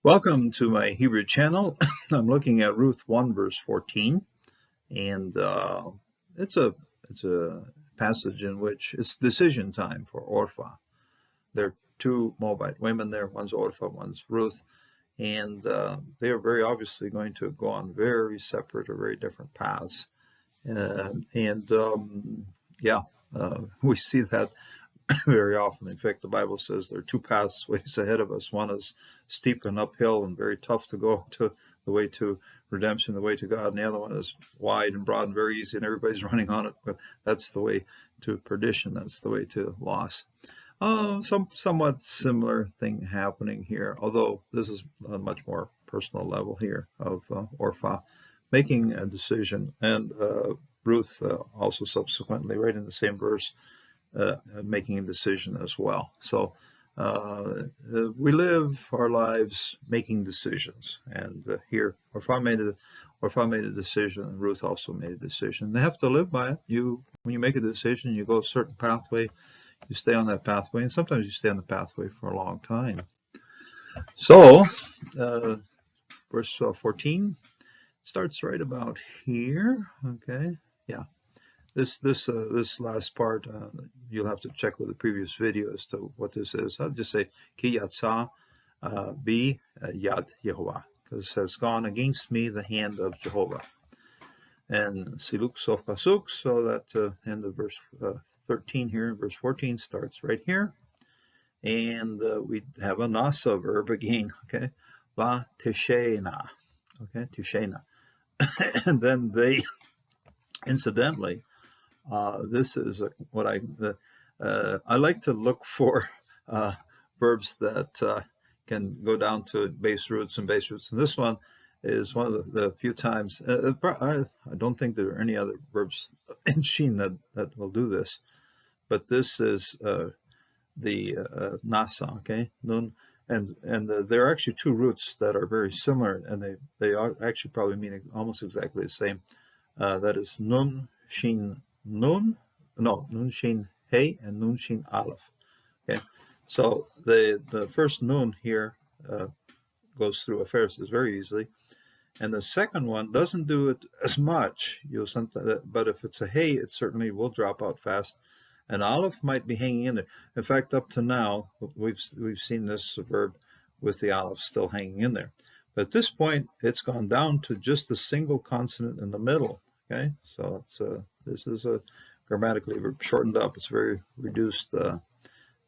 Welcome to my Hebrew channel. I'm looking at Ruth 1 verse 14, and it's a it's a passage in which it's decision time for Orpah. There are two Moabite women there. One's Orpah, one's Ruth, and they are very obviously going to go on very separate or very different paths. And yeah, we see that very often. In fact, the Bible says there are two pathways ahead of us. One is steep and uphill and very tough to go to, the way to redemption, the way to God, and the other one is wide and broad and very easy, and everybody's running on it. But that's the way to perdition. That's the way to loss. Somewhat similar thing happening here, although this is a much more personal level here of Orpah making a decision, and Ruth also subsequently, right in the same verse, making a decision as well. So we live our lives making decisions, and here Orpah made a decision, and Ruth also made a decision. They have to live by it. When you make a decision, you go a certain pathway, you stay on that pathway, and sometimes you stay on the pathway for a long time. So verse 14 starts right about here. Okay, yeah. This last part, you'll have to check with the previous video as to what this is. I'll just say ki yatsa bi yad Yehovah, because it says gone against me the hand of Jehovah. And siluk sof pasuk, so that end of verse 13 here, verse 14 starts right here, and we have a nasa verb again. Okay, va teshena. Okay, teshena, and then they, incidentally. This is what I like to look for verbs that can go down to base roots and base roots. And this one is one of the few times. I don't think there are any other verbs in Sheen that will do this, but this is the nasa. Okay, nun, and there are actually two roots that are very similar, and they are actually probably mean almost exactly the same. That is nun shin nun shin hey and nun shin aleph. Okay, so the first nun here goes through apheresis very easily, and the second one doesn't do it as much. But if it's a hey, it certainly will drop out fast, and aleph might be hanging in there. In fact, up to now we've seen this verb with the aleph still hanging in there, but at this point it's gone down to just a single consonant in the middle. Okay, so this is a grammatically shortened up. It's a very reduced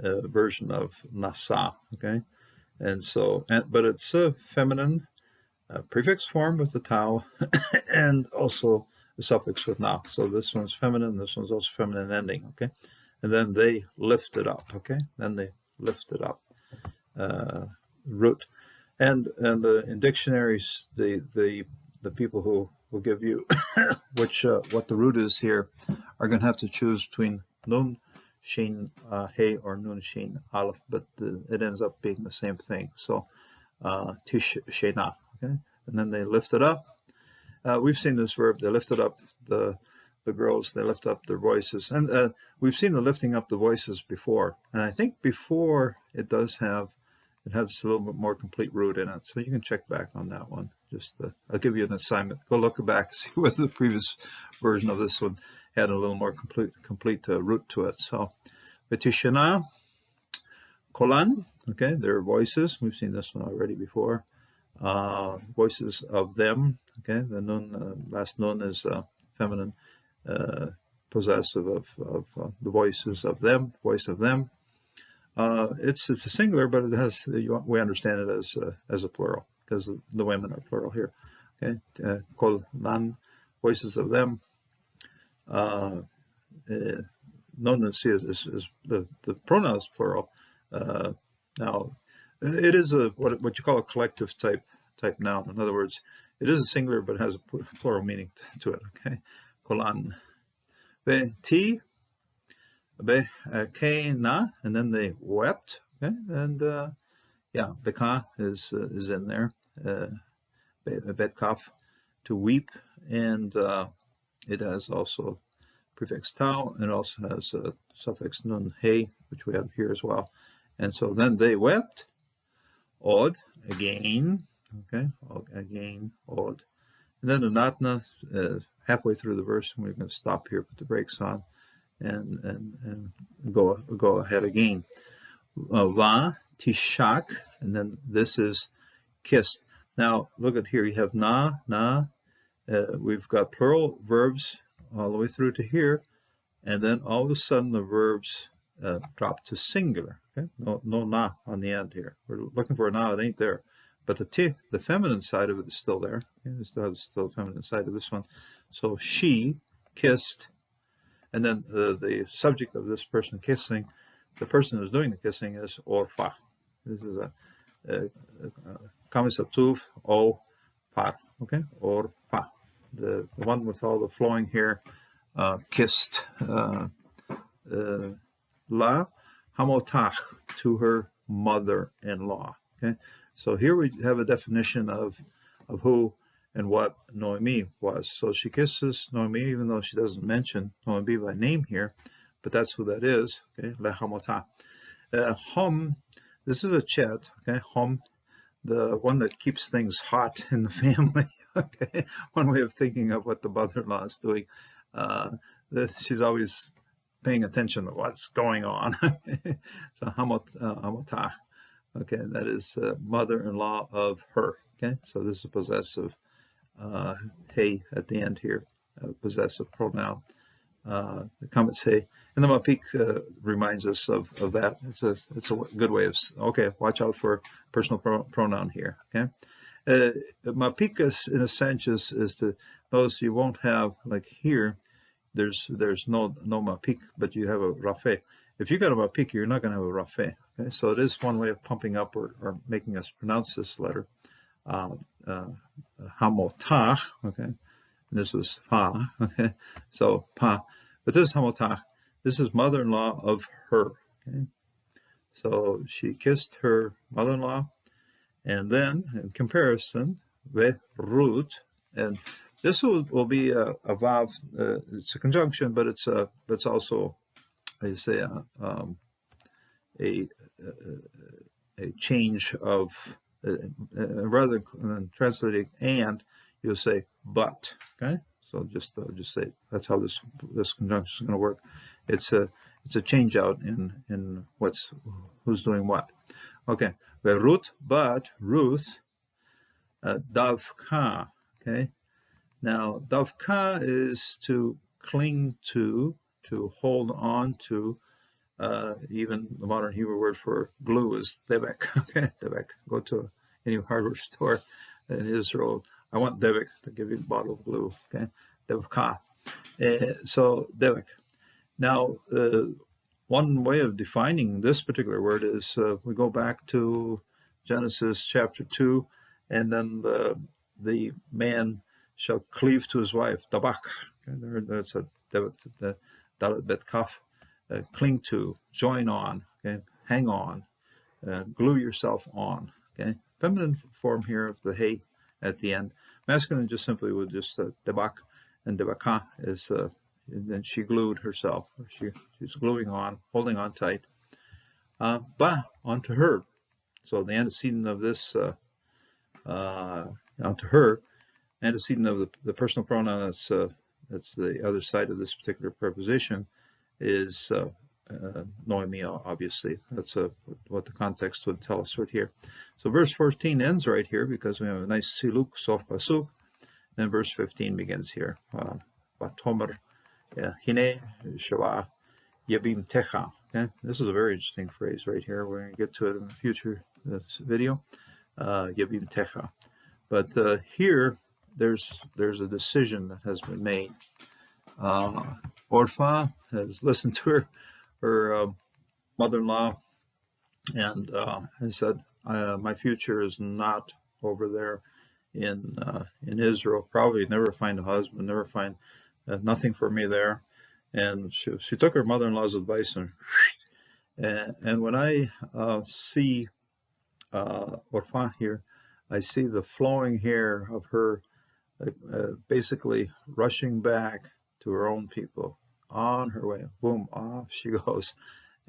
version of nasa. Okay, and so but it's a feminine prefix form with the tau, and also a suffix with na. So this one's feminine. This one's also feminine ending. Okay, and then they lift it up. Okay, then they lift it up. Root, and in dictionaries, the people who will give you what the root is here are going to have to choose between nun shin hey or nun shin aleph, but it ends up being the same thing. So tish shena, okay, and then they lift it up. We've seen this verb. They lifted up the girls. They lift up their voices, and we've seen the lifting up the voices before. And I think before it has a little bit more complete root in it, so you can check back on that one. Just I'll give you an assignment. Go look back, see whether the previous version of this one had a little more complete root to it. So, Betishana, Kolan, okay, their voices. We've seen this one already before. Voices of them, okay. The nun, last nun is feminine, possessive of the voices of them, voice of them. It's a singular, but it has, we understand it as a plural because the women are plural here. Okay, kolan, voices of them. Noun is the pronouns plural. Now, it is what you call a collective type noun. In other words, it is a singular, but it has a plural meaning to it. Okay, kolan, ti. Bekena, and then they wept. Okay, and yeah, beka is in there. Betkaf, to weep, and it has also prefix tau, and it also has a suffix nun hey, which we have here as well. And so then they wept. od, again, okay, again, od. And then the natna, halfway through the verse, and we're going to stop here, put the brakes on, and go ahead again. Va, tishak, and then this is kissed. Now, look at here, you have na, we've got plural verbs all the way through to here, and then all of a sudden the verbs drop to singular. Okay, no na on the end here. We're looking for a na, it ain't there. But the feminine side of it is still there. Okay, there's still the feminine side of this one. So she kissed, and then the subject of this person kissing, the person who's doing the kissing is Orpah. This is a Kamisatuv O Par. Okay, Orpah. The one with all the flowing hair kissed La Hamotach, to her mother-in-law. Okay, so here we have a definition of who and what Noemi was. So she kisses Noemi, even though she doesn't mention Noemi by name here, but that's who that is. Okay, La Hamotach. Hom, this is a chet. Okay, Hom, the one that keeps things hot in the family. Okay, one way of thinking of what the mother-in-law is doing. She's always paying attention to what's going on. So hamotach, okay, that is mother-in-law of her. Okay, so this is a possessive hey at the end here, possessive pronoun. The comments hey, and the mapik reminds us of that. It's a good way of, okay, watch out for personal pronoun here. Okay, mapik in a sense is to notice you won't have, like here, there's no mapik, but you have a rafe. If you got a mapik, you're not going to have a rafe. Okay, so it is one way of pumping up or making us pronounce this letter. Hamotach, okay, and this was pa, okay, so pa, but this is hamotach. This is mother-in-law of her. Okay, so she kissed her mother-in-law, and then in comparison with Ruth, and this will be a vav. It's a conjunction, but it's also, I say, a change of rather than translating and, you'll say but. Okay, so just say that's how this conjunction is going to work. It's a change out in who's doing what. Okay, Ruth, but Ruth, davka. Okay. Now, davka is to cling to hold on to. Even the modern Hebrew word for glue is devek. Okay, devek. Go to any hardware store in Israel. I want devek to give you a bottle of glue. Okay, devka. So devek. Now, one way of defining this particular word is we go back to Genesis chapter 2, and then the man shall cleave to his wife, tabak. Okay, that's a dalet bet kaf. Cling to, join on, okay, hang on, glue yourself on. Okay, feminine form here of the hey at the end. Masculine just simply would just debak, and debaka is and then she glued herself. She's gluing on, holding on tight. Ba, onto her. So the antecedent of this onto her, antecedent of the personal pronoun that's the other side of this particular preposition is Noemi, obviously. That's what the context would tell us right here. So verse 14 ends right here because we have a nice siluk, sof pasuk. Then verse 15 begins here. Vatomer hine shava yabim techa. Okay? This is a very interesting phrase right here. We're going to get to it in a future video. Yabim techa. But here, there's a decision that has been made. Orpah has listened to her mother-in-law and has said, my future is not over there in Israel. Probably never find a husband, never find nothing for me there. And she took her mother-in-law's advice, and when I see Orpah here, I see the flowing hair of her basically rushing back to her own people on her way. Boom, off she goes.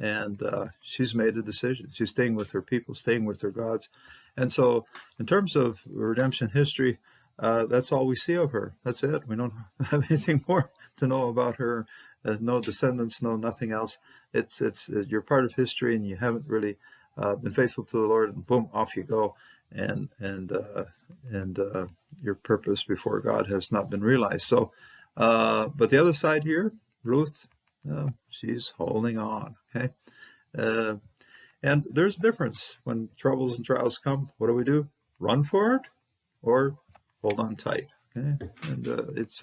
and she's made a decision. She's staying with her people, staying with her gods. And so in terms of redemption history, that's all we see of her. That's it. We don't have anything more to know about her. No descendants, no nothing else. It's you're part of history, and you haven't really been faithful to the Lord, and boom, off you go. And your purpose before God has not been realized. So, but the other side here, Ruth, she's holding on. Okay, and there's a difference when troubles and trials come. What do? Run for it, or hold on tight. Okay, and it's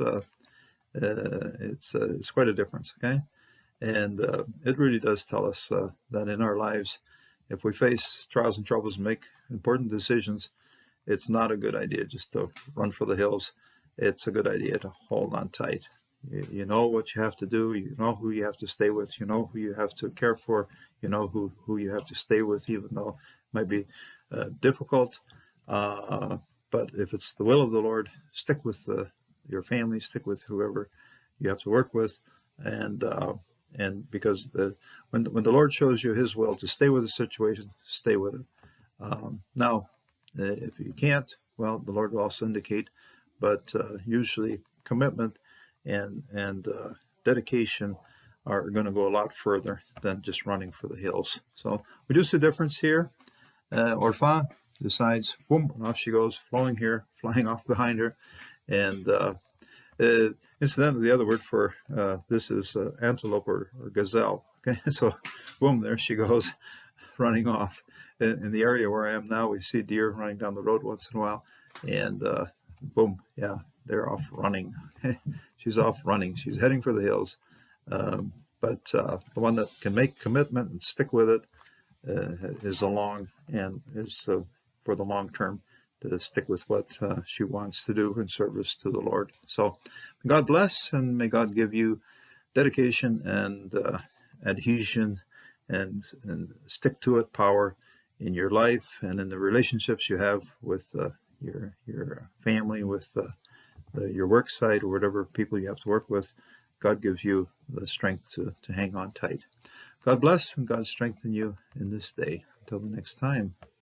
quite a difference. Okay, and it really does tell us that in our lives, if we face trials and troubles and make important decisions, it's not a good idea just to run for the hills. It's a good idea to hold on tight. You know what you have to do. You know who you have to stay with. You know who you have to care for. You know who you have to stay with, even though it might be difficult. But if it's the will of the Lord, stick with your family, stick with whoever you have to work with, and because when the Lord shows you His will to stay with a situation, stay with it. Now, if you can't, well, the Lord will also indicate, but usually commitment and dedication are going to go a lot further than just running for the hills. So we do see a difference here. Orpah decides, boom, off she goes, flying off behind her. And incidentally, the other word for this is antelope or gazelle. Okay, so boom, there she goes, running off. In the area where I am now, we see deer running down the road once in a while, and boom, yeah, they're off running. She's off running. She's heading for the hills. But the one that can make commitment and stick with it is along and is for the long term to stick with what she wants to do in service to the Lord. So may God bless, and may God give you dedication and adhesion and stick to it power in your life and in the relationships you have with your family, with your work site, or whatever people you have to work with. God gives you the strength to hang on tight. God bless, and God strengthen you in this day. Until the next time.